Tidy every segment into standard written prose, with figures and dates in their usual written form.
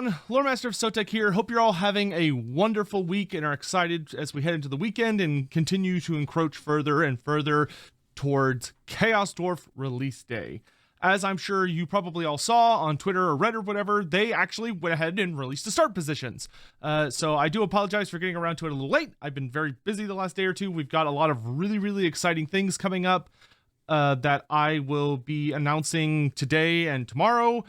everyone, Loremaster of Sotek here. Hope you're all having a wonderful week and are excited as we head into the weekend and continue to encroach further and further towards Chaos Dwarf release day. As I'm sure you probably all saw on Twitter or Reddit or whatever, they actually went ahead and released the start positions. So I do apologize for getting around to it a little late. I've been very busy the last day or two. We've got a lot of really exciting things coming up that I will be announcing today and tomorrow.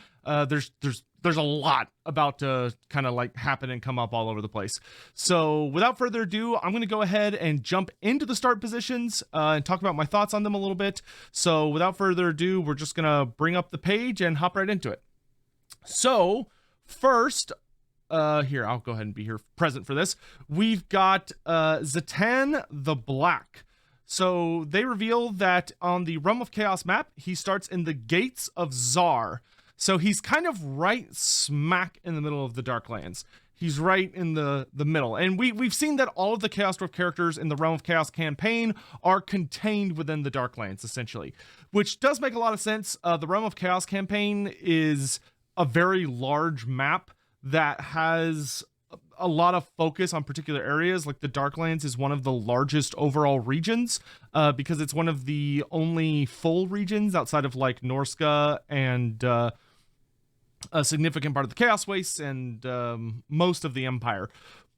There's a lot about to kind of like happen and come up all over the place. So without further ado, I'm going to go ahead and jump into the start positions and talk about my thoughts on them a little bit. So without further ado, we're just going to bring up the page and hop right into it. So first, here, I'll go ahead and be here present for this. We've got Zhatan the Black. So they reveal that on the Realm of Chaos map, he starts in the Gates of Zar. So he's kind of right smack in the middle of the Darklands. He's right in the middle. And we've seen that all of the Chaos Dwarf characters in the Realm of Chaos campaign are contained within the Darklands, essentially. Which does make a lot of sense. The Realm of Chaos campaign is a very large map that has a lot of focus on particular areas. Like the Darklands is one of the largest overall regions because it's one of the only full regions outside of like Norska and a significant part of the Chaos Wastes and most of the Empire.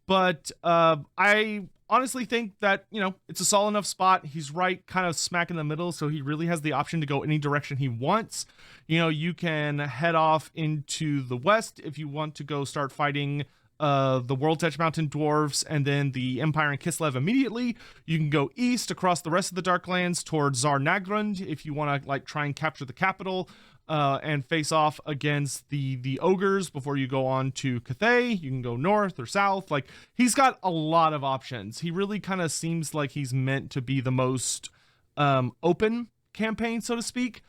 But I honestly think that, you know, it's a solid enough spot. He's right kind of smack in the middle, so he really has the option to go any direction he wants. You know, you can head off into the west if you want to go start fighting the World's Edge Mountain Dwarves and then the Empire and Kislev immediately. You can go east across the rest of the Darklands towards Zar Nagrund if you want to like try and capture the capital and face off against the ogres before you go on to Cathay. You can go north or south. Like, he's got a lot of options. He really kind of seems like he's meant to be the most open campaign, so to speak.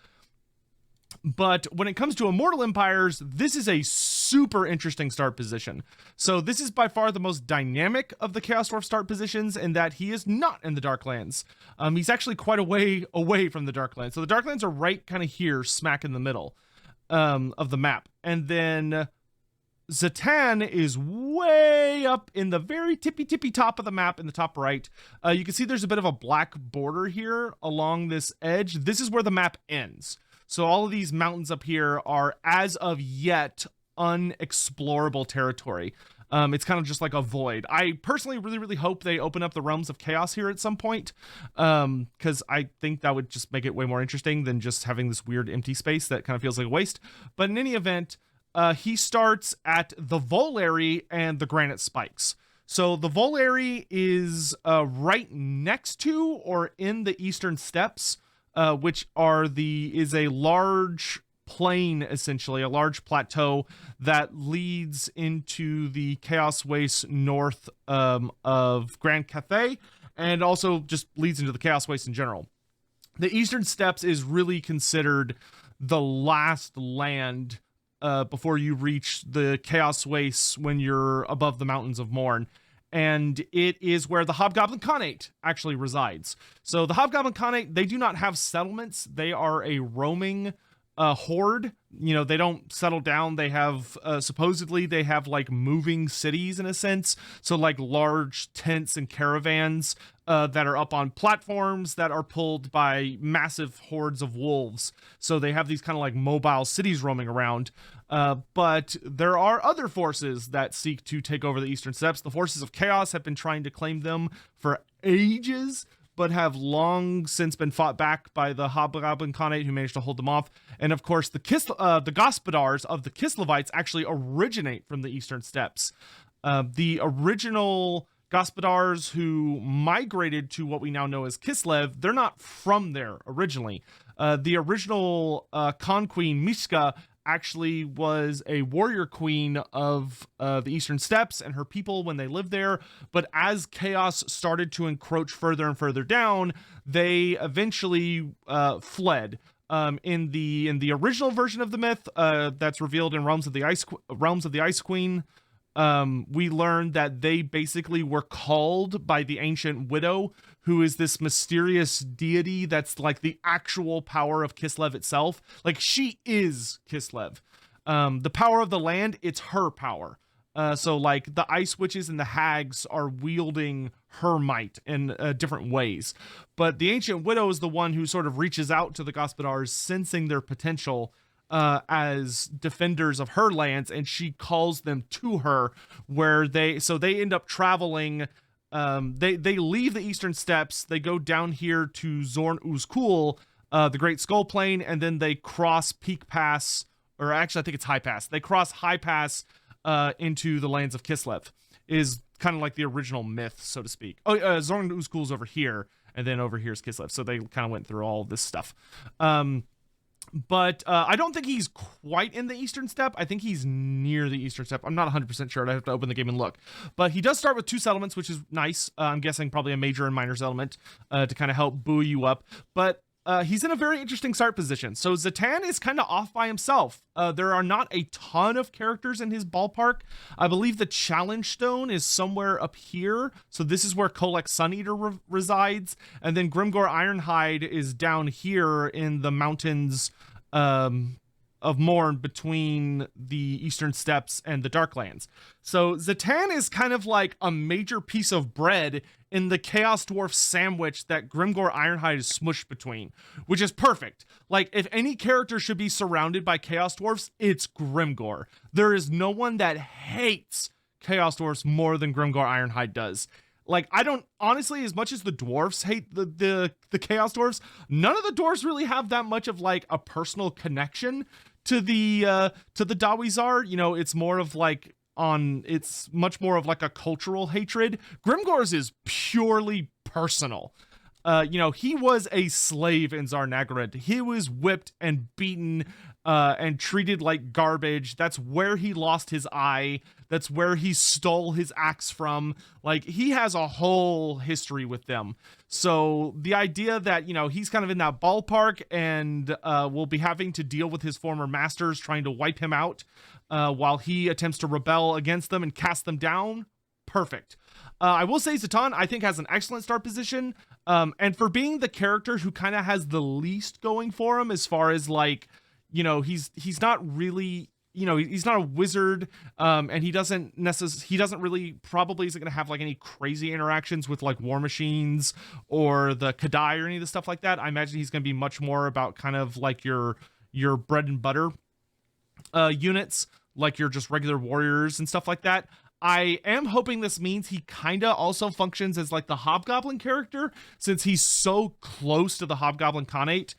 But when it comes to Immortal Empires, this is a super interesting start position. So this is by far the most dynamic of the Chaos Dwarf start positions in that he is not in the Darklands. He's actually quite a way away from the Darklands. So the Darklands are right kind of here, smack in the middle of the map. And then Zhatan is way up in the very tippy top of the map in the top right. You can see there's a bit of a black border here along this edge. This is where the map ends. So all of these mountains up here are, as of yet, unexplorable territory. It's kind of just like a void. I personally really hope they open up the Realms of Chaos here at some point, because I think that would just make it way more interesting than just having this weird empty space that kind of feels like a waste. But in any event, he starts at the Volary and the Granite Spikes. So the Volary is right next to or in the Eastern Steppes, which is a large plain, essentially, a large plateau that leads into the Chaos Waste north of Grand Cathay, and also just leads into the Chaos Waste in general. The Eastern Steppes is really considered the last land before you reach the Chaos Wastes when you're above the Mountains of Morn. And it is where the Hobgoblin Khanate actually resides. So the Hobgoblin Khanate, they do not have settlements. They are a roaming horde. You know, they don't settle down. They have, supposedly, they have like moving cities in a sense. So like large tents and caravans that are up on platforms that are pulled by massive hordes of wolves. So they have these kind of like mobile cities roaming around. But there are other forces that seek to take over the Eastern Steppes. The forces of Chaos have been trying to claim them for ages, but have long since been fought back by the Hobgoblin Khanate, who managed to hold them off. And of course, the Gospodars of the Kislevites actually originate from the Eastern Steppes. The original Gospodars who migrated to what we now know as Kislev, they're not from there originally. The original Khan Queen, Mishka, actually was a warrior queen of the Eastern Steppes and her people when they lived there. But as chaos started to encroach further and further down, they eventually fled. In the original version of the myth that's revealed in Realms of the Ice Queen, we learned that they basically were called by the ancient widow, who is this mysterious deity that's like the actual power of Kislev itself. Like, she is Kislev. The power of the land, it's her power. So like the ice witches and the hags are wielding her might in different ways. But the ancient widow is the one who sort of reaches out to the Gospodars, sensing their potential as defenders of her lands, and she calls them to her, where they end up traveling. They leave the eastern steppes, they go down here to Zorn Uzkul, the Great Skull Plain, and then they cross Peak Pass, or actually I think it's High Pass. They cross High Pass into the lands of Kislev, is kind of like the original myth, so to speak. Zorn Uzkul's over here, and then over here's Kislev. So they kind of went through all this stuff. But I don't think he's quite in the Eastern Steppe. I think he's near the Eastern Steppe. I'm not 100% sure. I have to open the game and look. But he does start with 2 settlements, which is nice. I'm guessing probably a major and minor settlement to kind of help buoy you up. But he's in a very interesting start position. So Zhatan is kind of off by himself. There are not a ton of characters in his ballpark. I believe the Challenge Stone is somewhere up here. So this is where Kolek Suneater resides. And then Grimgor Ironhide is down here in the mountains of Morn, between the Eastern Steppes and the Darklands. So Zhatan is kind of like a major piece of bread in the Chaos Dwarf sandwich that Grimgor Ironhide is smushed between, which is perfect. Like, if any character should be surrounded by Chaos Dwarfs, it's Grimgor. There is no one that hates Chaos Dwarfs more than Grimgor Ironhide does. Like, I don't, honestly, as much as the dwarfs hate the Chaos Dwarfs, none of the dwarfs really have that much of like a personal connection to the Dawizar. You know, it's more of like it's much more of like a cultural hatred. Grimgor's is purely personal. You know, he was a slave in Zarnagared. He was whipped and beaten and treated like garbage. That's where he lost his eye. That's where he stole his axe from. Like, he has a whole history with them. So the idea that, you know, he's kind of in that ballpark and will be having to deal with his former masters trying to wipe him out while he attempts to rebel against them and cast them down. Perfect. I will say Zhatan, I think, has an excellent start position. And for being the character who kind of has the least going for him, as far as like, you know, he's not really, you know, he's not a wizard, and he doesn't really, probably isn't going to have like any crazy interactions with like war machines or the Kadai or any of the stuff like that. I imagine he's going to be much more about kind of like your bread and butter units, like your just regular warriors and stuff like that. I am hoping this means he kind of also functions as like the Hobgoblin character, since he's so close to the Hobgoblin Khanate.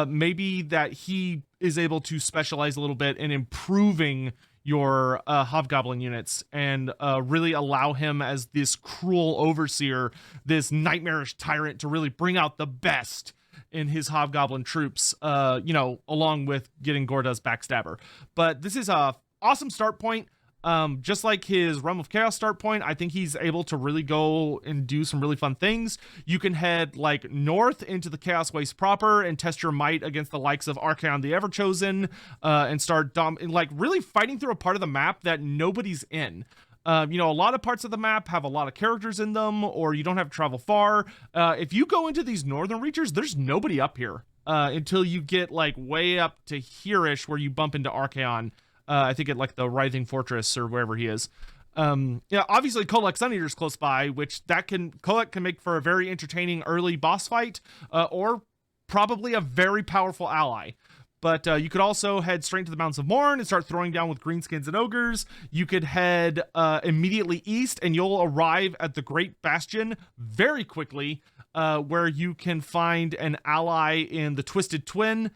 Maybe that he is able to specialize a little bit in improving your Hobgoblin units and really allow him as this cruel overseer, this nightmarish tyrant, to really bring out the best in his Hobgoblin troops, you know, along with getting Gorda's Backstabber. But this is a awesome start point. Just like his Realm of Chaos start point, I think he's able to really go and do some really fun things. You can head like north into the Chaos Waste proper and test your might against the likes of Archaon the Everchosen, and start like really fighting through a part of the map that nobody's in. You know, a lot of parts of the map have a lot of characters in them, or you don't have to travel far. If you go into these northern reaches, there's nobody up here until you get like way up to here-ish, where you bump into Archaon. I think at like the Writhing Fortress or wherever he is. Yeah, obviously Kolek Suneater is close by, which Kolek can make for a very entertaining early boss fight, or probably a very powerful ally. But you could also head straight to the Mountains of Morn and start throwing down with greenskins and ogres. You could head immediately east, and you'll arrive at the Great Bastion very quickly, where you can find an ally in the Twisted Twin,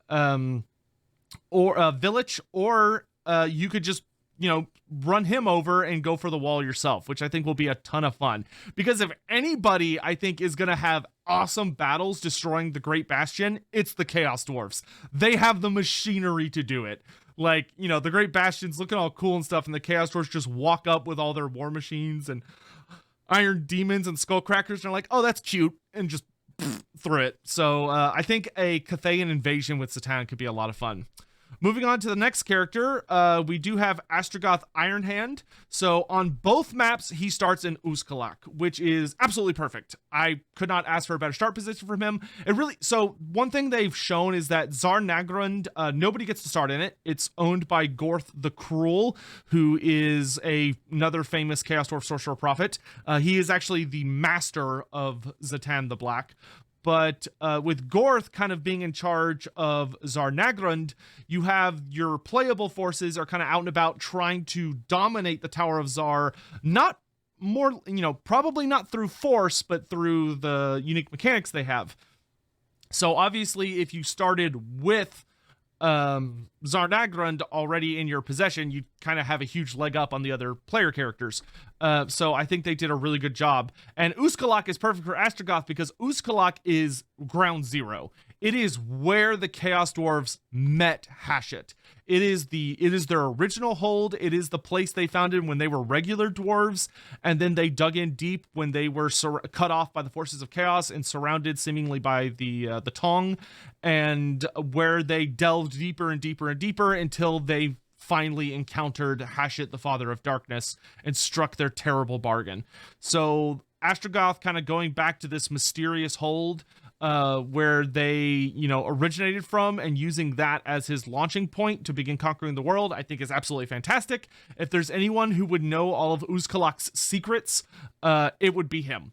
or Village, or you could just, you know, run him over and go for the wall yourself, which I think will be a ton of fun. Because if anybody, I think, is going to have awesome battles destroying the Great Bastion, it's the Chaos Dwarfs. They have the machinery to do it. Like, you know, the Great Bastion's looking all cool and stuff, and the Chaos Dwarfs just walk up with all their war machines and iron demons and skullcrackers, and they're like, oh, that's cute, and just through it. So I think a Cathayan invasion with Zhatan could be a lot of fun. Moving on to the next character, we do have Astrogoth Ironhand. So on both maps, he starts in Uzkalak, which is absolutely perfect. I could not ask for a better start position from him. So one thing they've shown is that Tsar Nagrund, nobody gets to start in it. It's owned by Gorth the Cruel, who is another famous Chaos Dwarf sorcerer prophet. He is actually the master of Zhatan the Black. But with Gorth kind of being in charge of Tsar Nagrund, you have your playable forces are kind of out and about trying to dominate the Tower of Tsar, probably not through force, but through the unique mechanics they have. So obviously, if you started with Tsar Nagrund already in your possession, you kind of have a huge leg up on the other player characters. So I think they did a really good job. And Uzkalak is perfect for Astrogoth because Uzkalak is ground zero. It is where the Chaos Dwarves met Hashut. It is their original hold. It is the place they founded when they were regular dwarves, and then they dug in deep when they were cut off by the forces of chaos and surrounded seemingly by the Tong, and where they delved deeper and deeper and deeper until they finally encountered Hashut, the Father of Darkness, and struck their terrible bargain. So Astrogoth kind of going back to this mysterious hold where they, originated from, and using that as his launching point to begin conquering the world, I think is absolutely fantastic. If there's anyone who would know all of Uzkalak's secrets, it would be him.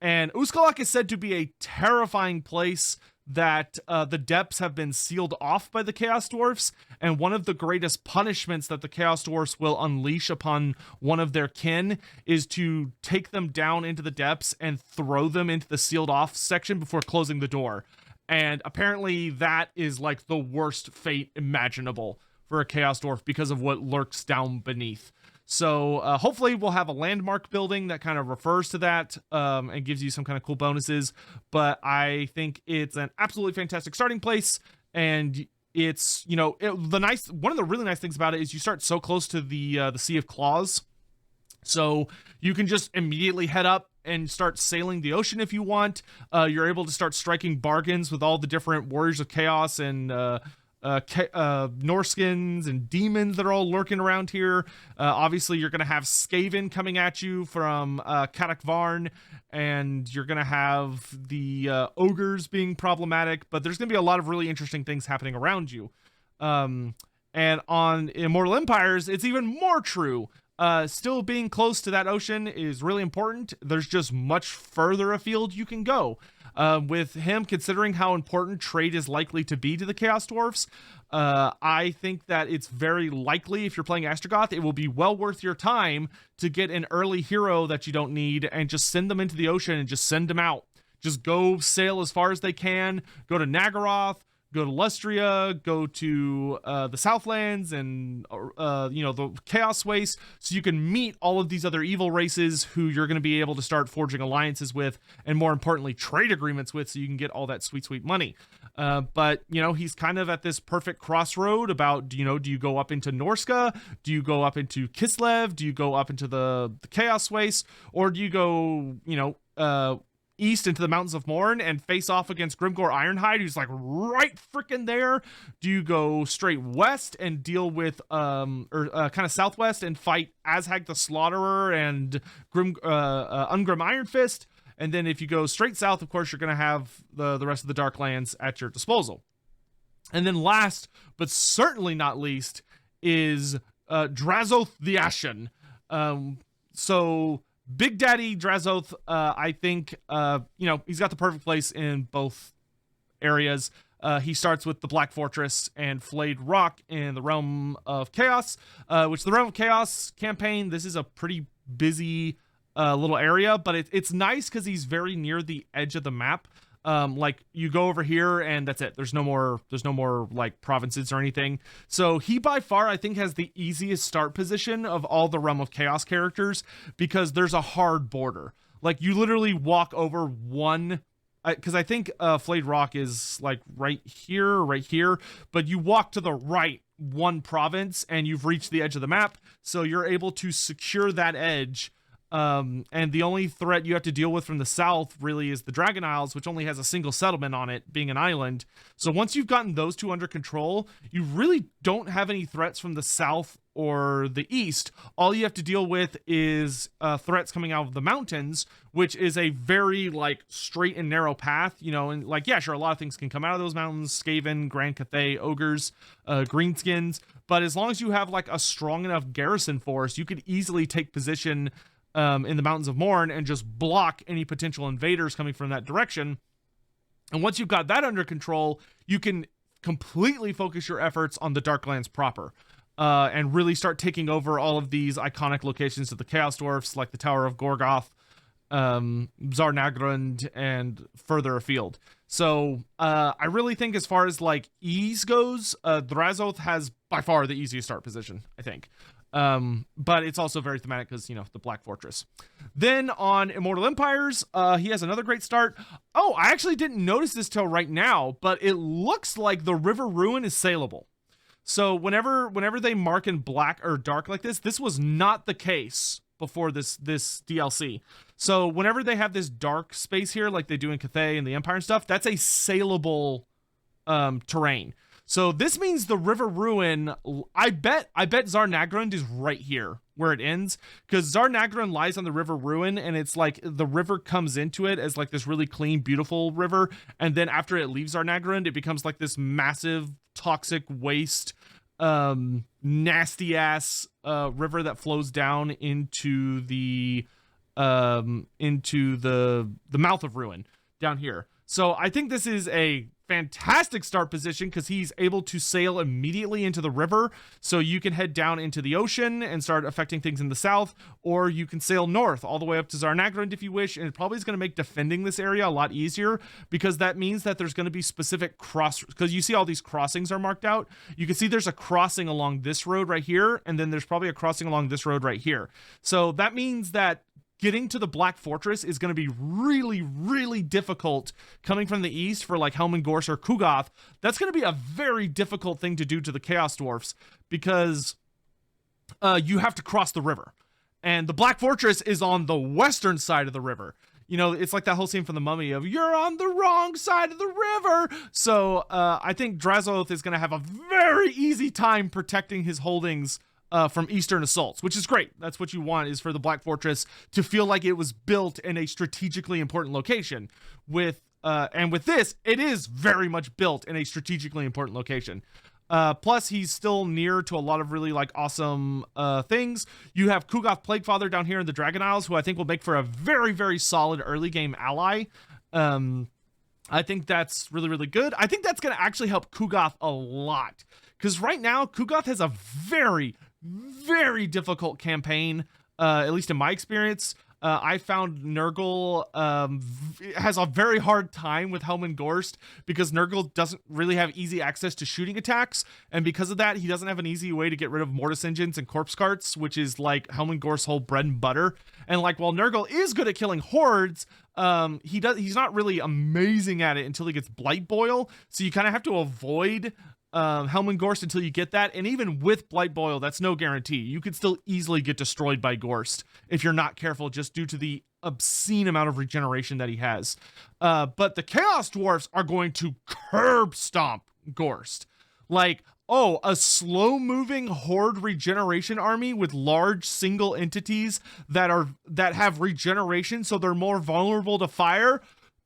And Uzkalak is said to be a terrifying place that the depths have been sealed off by the Chaos Dwarfs, and one of the greatest punishments that the Chaos Dwarfs will unleash upon one of their kin is to take them down into the depths and throw them into the sealed off section before closing the door. And apparently that is like the worst fate imaginable for a Chaos Dwarf because of what lurks down beneath. So hopefully we'll have a landmark building that kind of refers to that and gives you some kind of cool bonuses. But I think it's an absolutely fantastic starting place. And it's, one of the really nice things about it is you start so close to the Sea of Claws. So you can just immediately head up and start sailing the ocean if you want. You're able to start striking bargains with all the different warriors of chaos and Norskins and demons that are all lurking around here. Obviously you're going to have Skaven coming at you from Kadak Varn, and you're going to have the ogres being problematic, but there's going to be a lot of really interesting things happening around you. And on Immortal Empires, it's even more true. Still being close to that ocean is really important. There's just much further afield you can go. With him, considering how important trade is likely to be to the Chaos Dwarfs, I think that it's very likely, if you're playing Astrogoth, it will be well worth your time to get an early hero that you don't need and just send them into the ocean and just send them out. Just go sail as far as they can, go to Nagaroth, go to Lustria, go to the Southlands and, the Chaos Waste, so you can meet all of these other evil races who you're going to be able to start forging alliances with, and more importantly, trade agreements with, so you can get all that sweet, sweet money. But, he's kind of at this perfect crossroad about, do you go up into Norska? Do you go up into Kislev? Do you go up into the Chaos Waste? Or do you go, east into the Mountains of Morn and face off against Grimgor Ironhide, who's like right freaking there? Do you go straight west and deal with kind of southwest and fight Azhag the Slaughterer and Ungrim Ironfist? And then if you go straight south, of course, you're going to have the rest of the Darklands at your disposal. And then last, but certainly not least, is Drazhoath the Ashen. So Big Daddy Drazhoath, I think, he's got the perfect place in both areas. He starts with the Black Fortress and Flayed Rock in the Realm of Chaos, which the Realm of Chaos campaign, this is a pretty busy little area, but it's nice because he's very near the edge of the map. Like you go over here and that's it. There's no more like provinces or anything. So he by far, I think, has the easiest start position of all the Realm of Chaos characters because there's a hard border. Like you literally walk over one, because I think Flayed Rock is like right here, but you walk to the right one province and you've reached the edge of the map. So you're able to secure that edge And the only threat you have to deal with from the south really is the Dragon Isles, which only has a single settlement on it, being an island. So once you've gotten those two under control, you really don't have any threats from the south or the east. All you have to deal with is threats coming out of the mountains, which is a very like straight and narrow path, you know, and like, yeah, sure, a lot of things can come out of those mountains: Skaven, Grand Cathay, ogres, greenskins. But as long as you have like a strong enough garrison force, you could easily take position in the Mountains of Morn and just block any potential invaders coming from that direction. And once you've got that under control, you can completely focus your efforts on the Darklands proper, and really start taking over all of these iconic locations of the Chaos Dwarfs, like the Tower of Gorgoth, Zarnagrund, and further afield. So I really think as far as like ease goes, Drazhoath has by far the easiest start position, I think. But it's also very thematic because, you know, the Black Fortress. Then on Immortal Empires, he has another great start. Oh, I actually didn't notice this till right now, but it looks like the River Ruin is sailable. So whenever they mark in black or dark like this was not the case before this DLC. So whenever they have this dark space here, like they do in Cathay and the Empire and stuff, that's a sailable terrain. So this means the River Ruin, I bet Zarnagrund is right here where it ends, because Zarnagrund lies on the River Ruin, and it's like the river comes into it as like this really clean, beautiful river, and then after it leaves Zarnagrund, it becomes like this massive, toxic waste, nasty ass river that flows down into the mouth of Ruin down here. So I think this is a fantastic start position because he's able to sail immediately into the river, so you can head down into the ocean and start affecting things in the south, or you can sail north all the way up to Zarnagrund if you wish, and it probably is going to make defending this area a lot easier, because that means that there's going to be specific because you see all these crossings are marked out. You can see there's a crossing along this road right here, and then there's probably a crossing along this road right here. So that means that getting to the Black Fortress is going to be really, really difficult coming from the east for like Helm and Gorse or Kugoth. That's going to be a very difficult thing to do to the Chaos Dwarfs, because you have to cross the river. And the Black Fortress is on the western side of the river. You know, it's like that whole scene from The Mummy of, you're on the wrong side of the river. So I think Drazhoath is going to have a very easy time protecting his holdings from eastern assaults, which is great. That's what you want, is for the Black Fortress to feel like it was built in a strategically important location. And with this, it is very much built in a strategically important location. Plus, he's still near to a lot of really like awesome things. You have Kugoth Plaguefather down here in the Dragon Isles, who I think will make for a very, very solid early game ally. I think that's really, really good. I think that's going to actually help Kugoth a lot, because right now Kugoth has a very, very difficult campaign, at least in my experience. I found Nurgle has a very hard time with Helm and Gorst, because Nurgle doesn't really have easy access to shooting attacks, and because of that, he doesn't have an easy way to get rid of Mortis Engines and Corpse Carts, which is like Helm and Gorst's whole bread and butter. And like, while Nurgle is good at killing hordes, he's not really amazing at it until he gets Blight Boil, so you kind of have to avoid Helm and Gorst until you get that. And even with Blight Boil, that's no guarantee. You could still easily get destroyed by Gorst if you're not careful, just due to the obscene amount of regeneration that he has. But the Chaos Dwarfs are going to curb stomp Gorst. Like, oh, a slow-moving horde regeneration army with large single entities that have regeneration, so they're more vulnerable to fire.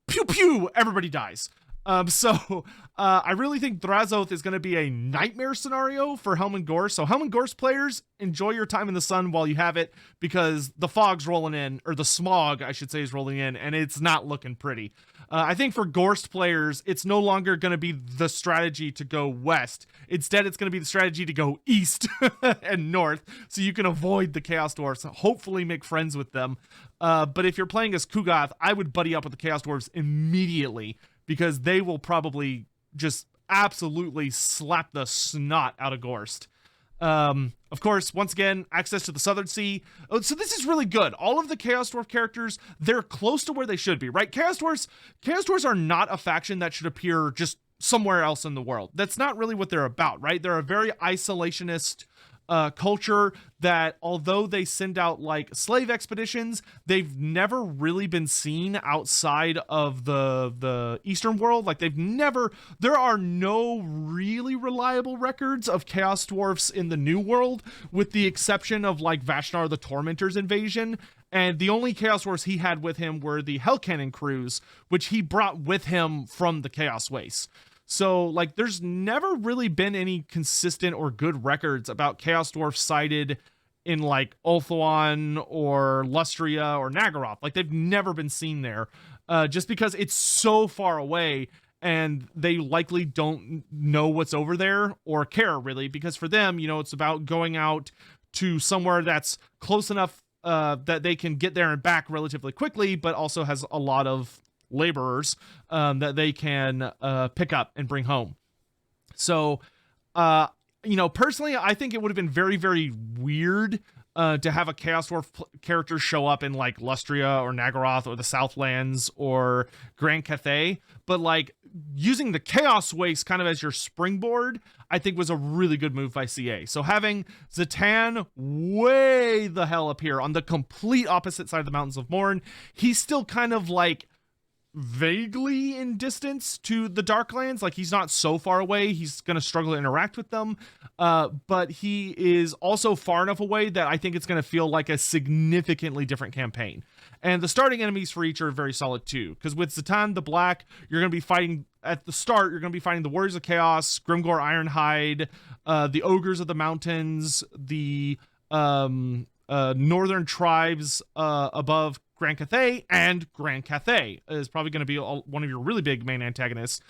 Pew pew, everybody dies. So I really think Drazhoath is going to be a nightmare scenario for Helm and Gorse. So Helm and Gorse players, enjoy your time in the sun while you have it, because the fog's rolling in, or the smog, I should say, is rolling in, and it's not looking pretty. I think for Gorst players, it's no longer going to be the strategy to go west. Instead, it's going to be the strategy to go east and north, so you can avoid the Chaos Dwarfs, hopefully make friends with them. But if you're playing as Kugoth, I would buddy up with the Chaos Dwarfs immediately, because they will probably just absolutely slap the snot out of Gorst. Of course, once again, access to the Southern Sea. Oh, so this is really good. All of the Chaos Dwarf characters, they're close to where they should be, right? Chaos Dwarfs are not a faction that should appear just somewhere else in the world. That's not really what they're about, right? They're a very isolationist culture that, although they send out like slave expeditions, they've never really been seen outside of the Eastern world. Like there are no really reliable records of Chaos Dwarfs in the New World, with the exception of like Vashnar the Tormentor's invasion. And the only Chaos Dwarfs he had with him were the Hellcannon crews, which he brought with him from the Chaos Wastes. So, like, there's never really been any consistent or good records about Chaos Dwarfs sighted in, like, Ulthuan or Lustria or Nagaroth. Like, they've never been seen there, just because it's so far away, and they likely don't know what's over there or care, really, because for them, you know, it's about going out to somewhere that's close enough that they can get there and back relatively quickly, but also has a lot of laborers that they can pick up and bring home. So, you know, personally, I think it would have been very, very weird to have a Chaos Dwarf character show up in like Lustria or Nagaroth or the Southlands or Grand Cathay, but like using the Chaos Waste kind of as your springboard, I think was a really good move by CA. So having Zhatan way the hell up here on the complete opposite side of the Mountains of Morn, he's still kind of like vaguely in distance to the Darklands. Like, he's not so far away, he's going to struggle to interact with them, but he is also far enough away that I think it's going to feel like a significantly different campaign. And the starting enemies for each are very solid too, because with Zhatan the Black, you're going to be fighting at the start, you're going to be fighting the Warriors of Chaos, Grimgor Ironhide, the Ogres of the Mountains, the northern tribes above Grand Cathay, and Grand Cathay is probably going to be one of your really big main antagonists.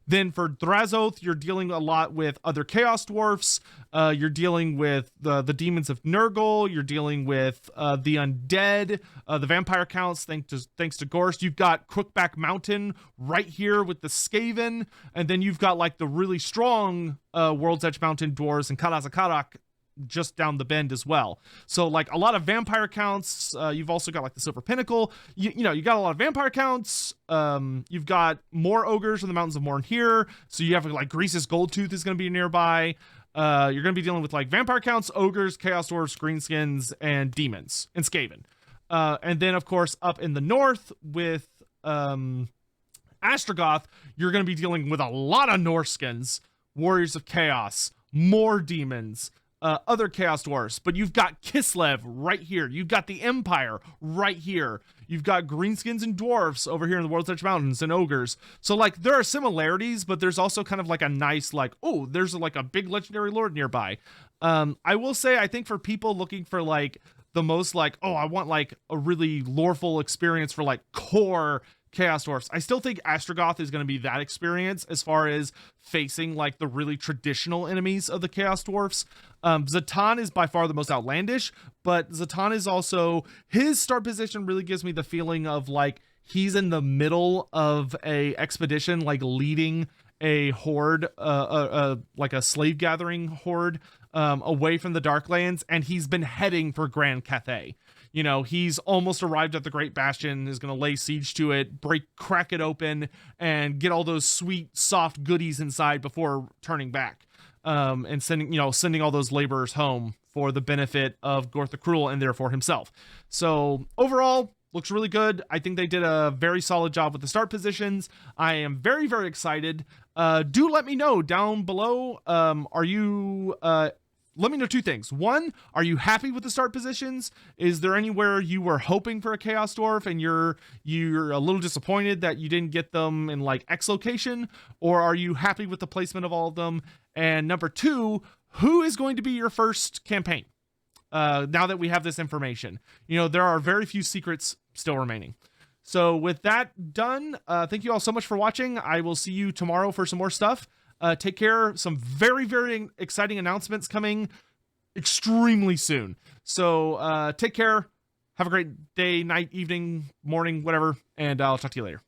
Then for Drazhoath, you're dealing a lot with other Chaos Dwarfs. You're dealing with the demons of Nurgle. You're dealing with the undead, the vampire counts, thanks to Gorst. You've got Crookback Mountain right here with the Skaven. And then you've got like the really strong World's Edge Mountain dwarves and Kalazakarak just down the bend as well. So like a lot of vampire counts. You've also got like the Silver Pinnacle. You know, you got a lot of vampire counts. You've got more ogres in the Mountains of Morn here. So you have like Grease's Goldtooth is going to be nearby. You're going to be dealing with like vampire counts, ogres, Chaos Dwarfs, Greenskins, and demons, and Skaven. And then of course up in the north with Astrogoth, you're going to be dealing with a lot of Norskins, Warriors of Chaos, more demons, other Chaos Dwarfs, but you've got Kislev right here. You've got the Empire right here. You've got Greenskins and Dwarfs over here in the World's Edge Mountains and Ogres. So like there are similarities, but there's also kind of like a nice like, oh, there's like a big legendary lord nearby. I will say, I think for people looking for like the most like, oh, I want like a really loreful experience for like core Chaos Dwarfs, I still think Astrogoth is going to be that experience as far as facing like the really traditional enemies of the Chaos Dwarfs. Zhatan is by far the most outlandish, but Zhatan is also, his start position really gives me the feeling of like he's in the middle of a expedition, like leading a horde, like a slave gathering horde, away from the Darklands, and he's been heading for Grand Cathay. You know, he's almost arrived at the Great Bastion, is going to lay siege to it, crack it open, and get all those sweet, soft goodies inside before turning back, and sending all those laborers home for the benefit of Gorth the Cruel and therefore himself. So overall, looks really good. I think they did a very solid job with the start positions. I am very, very excited. Do let me know down below. Let me know two things. One, are you happy with the start positions? Is there anywhere you were hoping for a Chaos Dwarf and you're a little disappointed that you didn't get them in like X location? Or are you happy with the placement of all of them? And number two, who is going to be your first campaign? Now that we have this information, you know, there are very few secrets still remaining. So with that done, thank you all so much for watching. I will see you tomorrow for some more stuff. Take care. Some very, very exciting announcements coming extremely soon. So take care. Have a great day, night, evening, morning, whatever. And I'll talk to you later.